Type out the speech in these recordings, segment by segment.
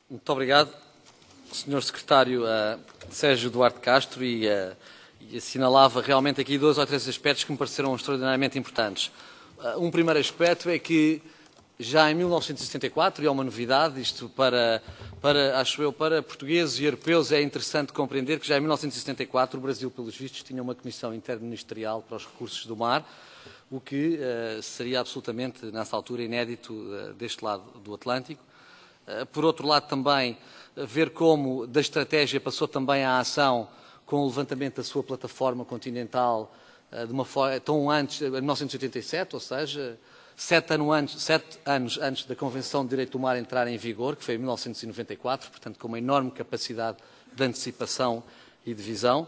Muito obrigado, Sr. Secretário Sérgio Duarte Castro, e assinalava realmente aqui 2 ou 3 aspectos que me pareceram extraordinariamente importantes. Um primeiro aspecto é que já em 1974, e é uma novidade, isto acho eu, para portugueses e europeus é interessante compreender que já em 1974 o Brasil, pelos vistos, tinha uma comissão interministerial para os recursos do mar, o que seria absolutamente, nessa altura, inédito deste lado do Atlântico. Por outro lado, também, ver como da estratégia passou também à ação com o levantamento da sua plataforma continental de uma forma tão antes, em 1987, ou seja, 7 anos antes da Convenção de Direito do Mar entrar em vigor, que foi em 1994, portanto, com uma enorme capacidade de antecipação e de visão.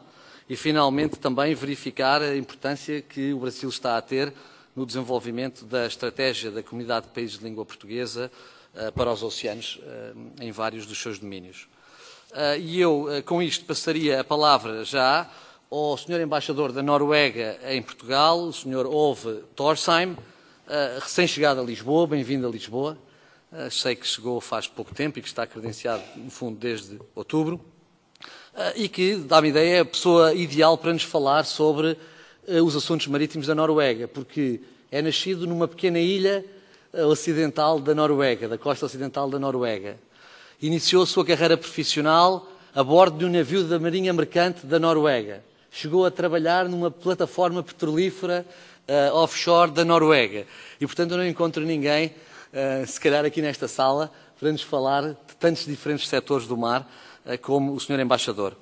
E, finalmente, também verificar a importância que o Brasil está a ter no desenvolvimento da estratégia da Comunidade de Países de Língua Portuguesa para os oceanos em vários dos seus domínios. E eu, com isto, passaria a palavra já ao Sr. Embaixador da Noruega em Portugal, o Sr. Ove Thorsheim, recém-chegado a Lisboa. Bem-vindo a Lisboa. Sei que chegou faz pouco tempo e que está credenciado, no fundo, desde outubro, e que, dá-me ideia, é a pessoa ideal para nos falar sobre os assuntos marítimos da Noruega, porque é nascido numa pequena ilha ocidental da Noruega, da costa ocidental da Noruega. Iniciou a sua carreira profissional a bordo de um navio da Marinha Mercante da Noruega. Chegou a trabalhar numa plataforma petrolífera offshore da Noruega. E, portanto, eu não encontro ninguém, se calhar aqui nesta sala, para nos falar de tantos diferentes setores do mar como o Sr. Embaixador.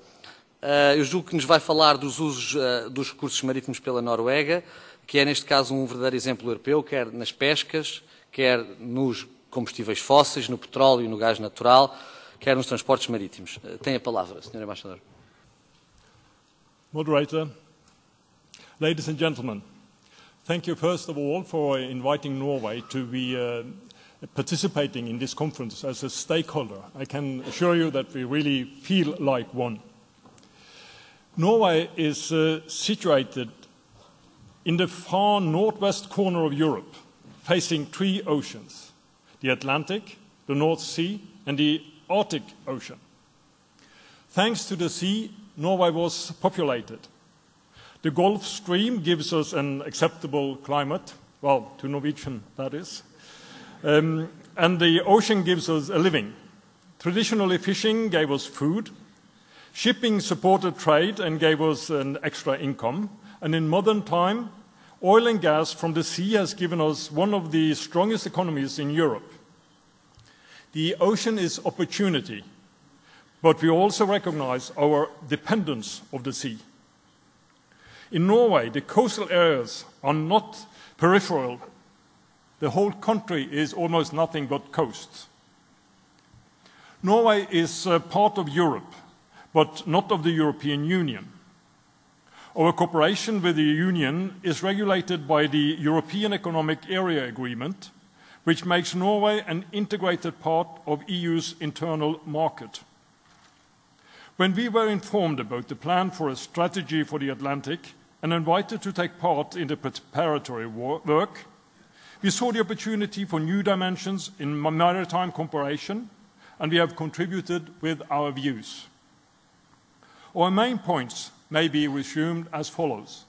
Eu julgo que nos vai falar dos usos dos recursos marítimos pela Noruega, que é, neste caso, um verdadeiro exemplo europeu, quer nas pescas, quer nos combustíveis fósseis, no petróleo e no gás natural, quer nos transportes marítimos. Tem a palavra, Sr. Embaixador. Moderator, ladies and gentlemen, thank you first of all for inviting Norway to be participating in this conference as a stakeholder. I can assure you that we really feel like one. Norway is situated in the far northwest corner of Europe, facing 3 oceans, the Atlantic, the North Sea, and the Arctic Ocean. Thanks to the sea, Norway was populated. The Gulf Stream gives us an acceptable climate, well, to Norwegian, that is. And the ocean gives us a living. Traditionally, fishing gave us food. Shipping supported trade and gave us an extra income. And in modern time, oil and gas from the sea has given us one of the strongest economies in Europe. The ocean is opportunity, but we also recognize our dependence of the sea. In Norway, the coastal areas are not peripheral. The whole country is almost nothing but coasts. Norway is part of Europe, but not of the European Union. Our cooperation with the Union is regulated by the European Economic Area Agreement, which makes Norway an integrated part of the EU's internal market. When we were informed about the plan for a strategy for the Atlantic and invited to take part in the preparatory work, we saw the opportunity for new dimensions in maritime cooperation, and we have contributed with our views. Our main points may be resumed as follows.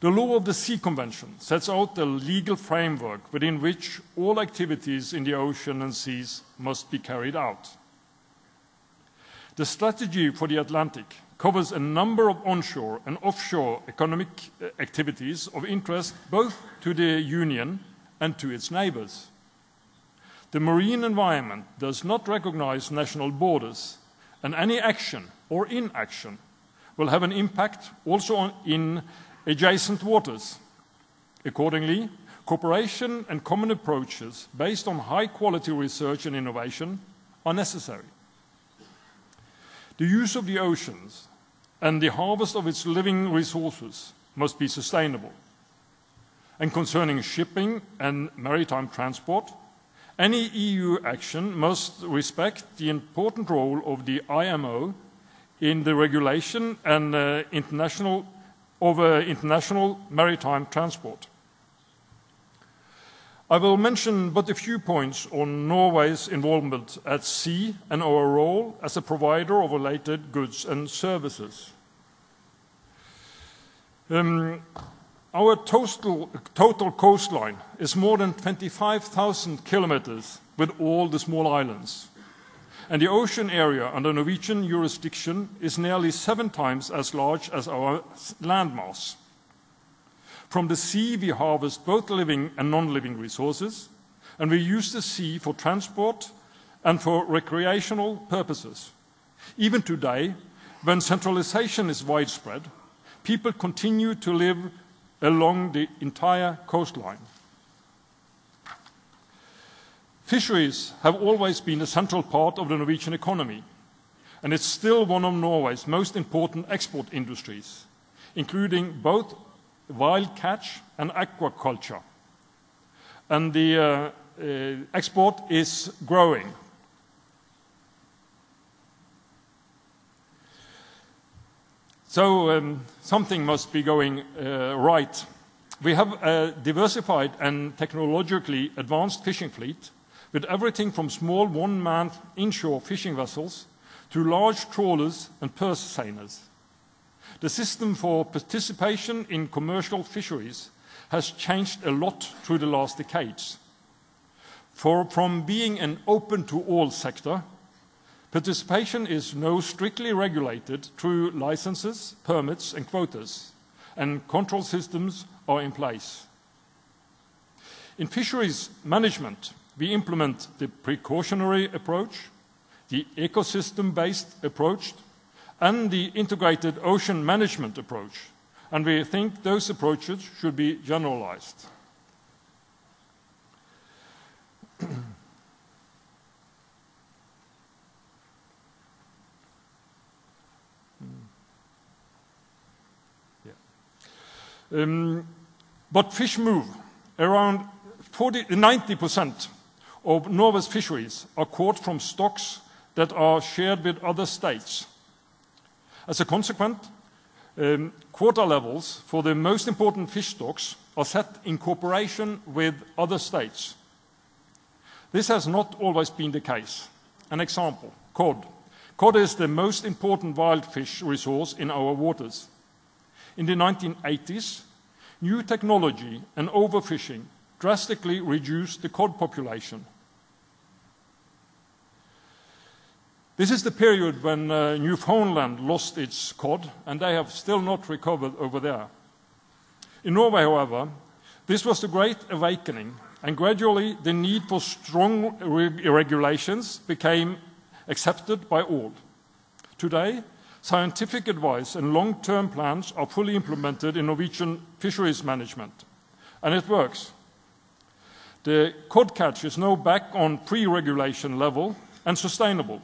The Law of the Sea Convention sets out the legal framework within which all activities in the ocean and seas must be carried out. The strategy for the Atlantic covers a number of onshore and offshore economic activities of interest both to the Union and to its neighbours. The marine environment does not recognise national borders, and any action or inaction will have an impact also in adjacent waters. Accordingly, cooperation and common approaches based on high-quality research and innovation are necessary. The use of the oceans and the harvest of its living resources must be sustainable. And concerning shipping and maritime transport, any EU action must respect the important role of the IMO in the regulation and international maritime transport. I will mention but a few points on Norway's involvement at sea and our role as a provider of related goods and services. Our total coastline is more than 25,000 kilometers with all the small islands. And the ocean area under Norwegian jurisdiction is nearly 7 times as large as our landmass. From the sea, we harvest both living and non-living resources, and we use the sea for transport and for recreational purposes. Even today, when centralization is widespread, people continue to live along the entire coastline. Fisheries have always been a central part of the Norwegian economy, and it's still one of Norway's most important export industries, including both wild catch and aquaculture. And the export is growing. So something must be going right. We have a diversified and technologically advanced fishing fleet with everything from small one-man inshore fishing vessels to large trawlers and purse seiners. The system for participation in commercial fisheries has changed a lot through the last decades. From being an open-to-all sector, participation is now strictly regulated through licenses, permits, and quotas, and control systems are in place. In fisheries management, we implement the precautionary approach, the ecosystem-based approach, and the integrated ocean management approach, and we think those approaches should be generalized. But fish move. Around 90% of Norway's fisheries are caught from stocks that are shared with other states. As a consequence, quota levels for the most important fish stocks are set in cooperation with other states. This has not always been the case. An example, cod. Cod is the most important wild fish resource in our waters. In the 1980s, new technology and overfishing drastically reduced the cod population. This is the period when Newfoundland lost its cod, and they have still not recovered over there. In Norway, however, this was the Great Awakening, and gradually the need for strong regulations became accepted by all. Today, scientific advice and long-term plans are fully implemented in Norwegian fisheries management, and it works. The cod catch is now back on pre-regulation level and sustainable.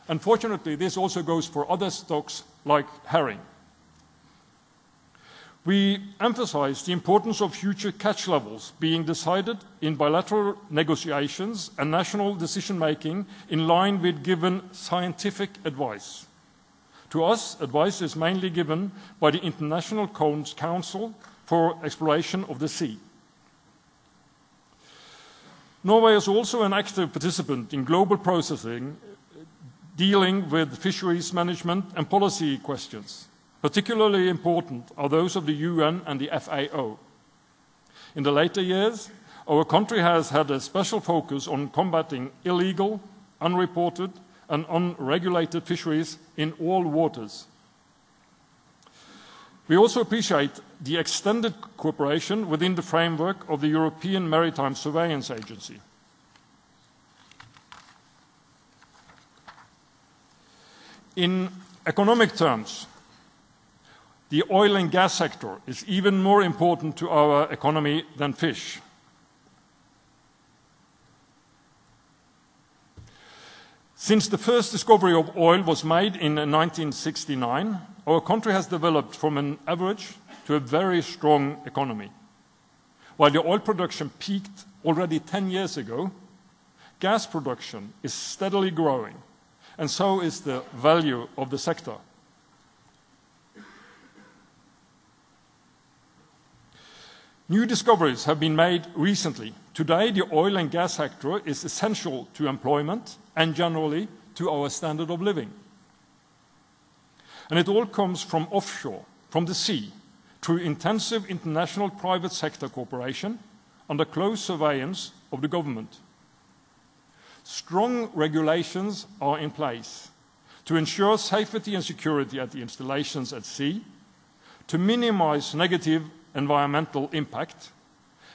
Unfortunately, this also goes for other stocks like herring. We emphasize the importance of future catch levels being decided in bilateral negotiations and national decision-making in line with given scientific advice. To us, advice is mainly given by the International Council for Exploration of the Sea. Norway is also an active participant in global processing dealing with fisheries management and policy questions. Particularly important are those of the UN and the FAO. In the later years, our country has had a special focus on combating illegal, unreported, and unregulated fisheries in all waters. We also appreciate the extended cooperation within the framework of the European Maritime Surveillance Agency. In economic terms, the oil and gas sector is even more important to our economy than fish. Since the first discovery of oil was made in 1969, our country has developed from an average to a very strong economy. While the oil production peaked already 10 years ago, gas production is steadily growing, and so is the value of the sector. New discoveries have been made recently. Today, the oil and gas sector is essential to employment and generally to our standard of living. And it all comes from offshore, from the sea, through intensive international private sector cooperation under close surveillance of the government. Strong regulations are in place to ensure safety and security at the installations at sea, to minimize negative environmental impact,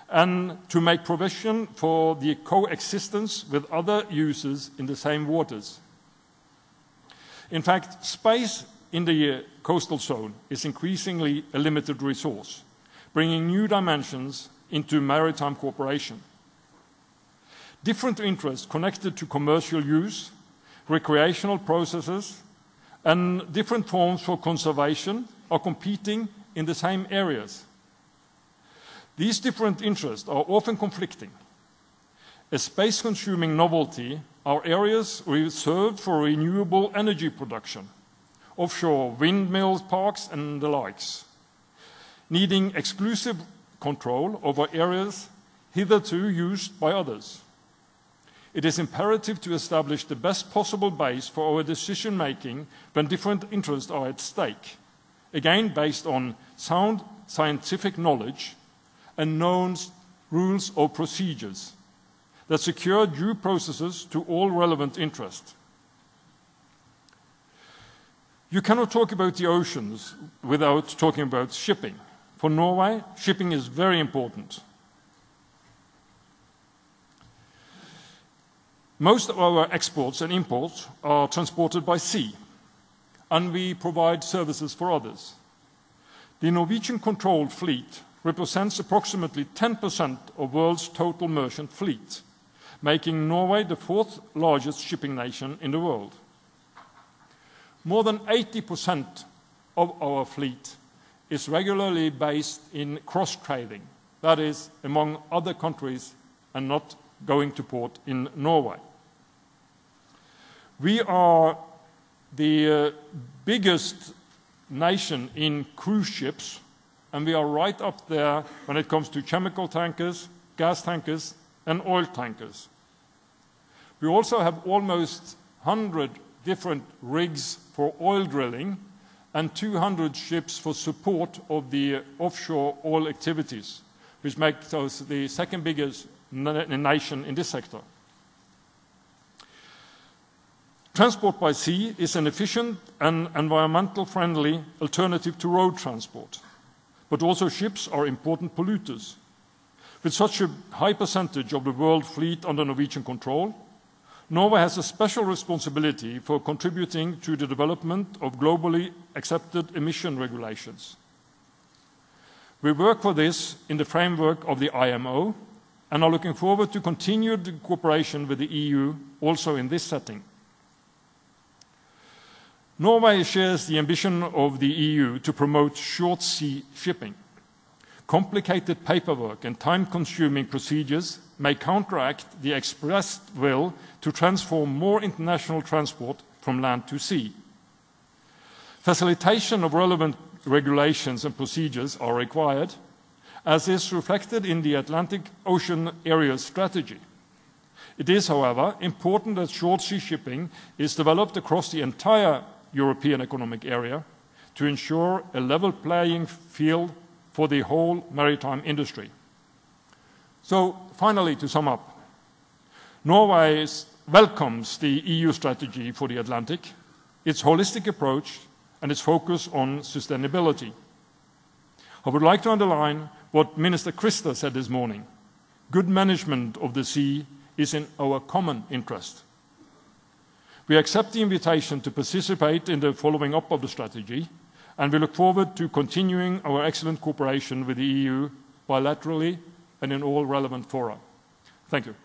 and to make provision for the coexistence with other users in the same waters. In fact, space in the coastal zone is increasingly a limited resource, bringing new dimensions into maritime cooperation. Different interests connected to commercial use, recreational processes, and different forms for conservation are competing in the same areas. These different interests are often conflicting. A space-consuming novelty are areas reserved for renewable energy production, offshore windmill parks and the likes, needing exclusive control over areas hitherto used by others. It is imperative to establish the best possible base for our decision-making when different interests are at stake, again based on sound scientific knowledge and known rules or procedures that secure due processes to all relevant interests. You cannot talk about the oceans without talking about shipping. For Norway, shipping is very important. Most of our exports and imports are transported by sea, and we provide services for others. The Norwegian-controlled fleet represents approximately 10% of the world's total merchant fleet, making Norway the fourth largest shipping nation in the world. More than 80% of our fleet is regularly based in cross-trading, that is, among other countries and not going to port in Norway. We are the biggest nation in cruise ships, and we are right up there when it comes to chemical tankers, gas tankers, and oil tankers. We also have almost 100 different rigs for oil drilling and 200 ships for support of the offshore oil activities, which makes us the second biggest nation in this sector. Transport by sea is an efficient and environmental-friendly alternative to road transport, but also ships are important polluters. With such a high percentage of the world fleet under Norwegian control, Norway has a special responsibility for contributing to the development of globally accepted emission regulations. We work for this in the framework of the IMO and are looking forward to continued cooperation with the EU also in this setting. Norway shares the ambition of the EU to promote short-sea shipping. Complicated paperwork and time-consuming procedures may counteract the expressed will to transform more international transport from land to sea. Facilitation of relevant regulations and procedures are required, as is reflected in the Atlantic Ocean Area Strategy. It is, however, important that short-sea shipping is developed across the entire European Economic Area to ensure a level playing field for the whole maritime industry. So, finally, to sum up, Norway welcomes the EU strategy for the Atlantic, its holistic approach, and its focus on sustainability. I would like to underline what Minister Krista said this morning. Good management of the sea is in our common interest. We accept the invitation to participate in the following up of the strategy, and we look forward to continuing our excellent cooperation with the EU bilaterally and in all relevant fora. Thank you.